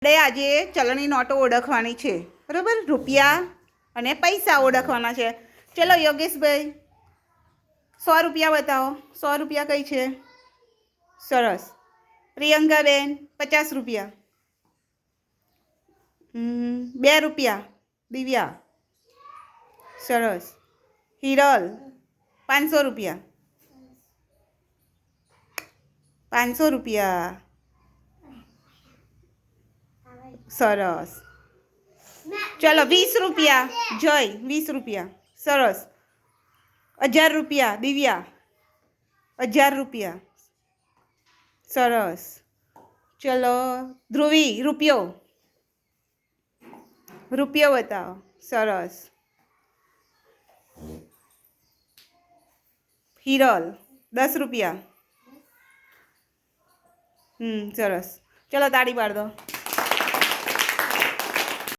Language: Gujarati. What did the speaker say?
આપણે આજે ચલણી નોટો ઓળખવાની છે, બરાબર? રૂપિયા અને પૈસા ઓળખવાના છે. ચલો યોગેશભાઈ, 100 રૂપિયા બતાવો. 100 રૂપિયા કઈ છે? સરસ. પ્રિયંકાબેન, 50 રૂપિયા. 2 રૂપિયા. દિવ્યા, સરસ. હિરલ, 500 રૂપિયા. 500 રૂપિયા, સરસ. ચલો 20 રૂપિયા. જય, 20 રૂપિયા, સરસ. 1000 રૂપિયા. દિવ્યા, 1000 રૂપિયા, સરસ. ચલો ધ્રુવી, રૂપિયો. રૂપિયો બતાવો, સરસ. હિરલ, 10 રૂપિયા. સરસ. ચલો તાળી પાડ દો.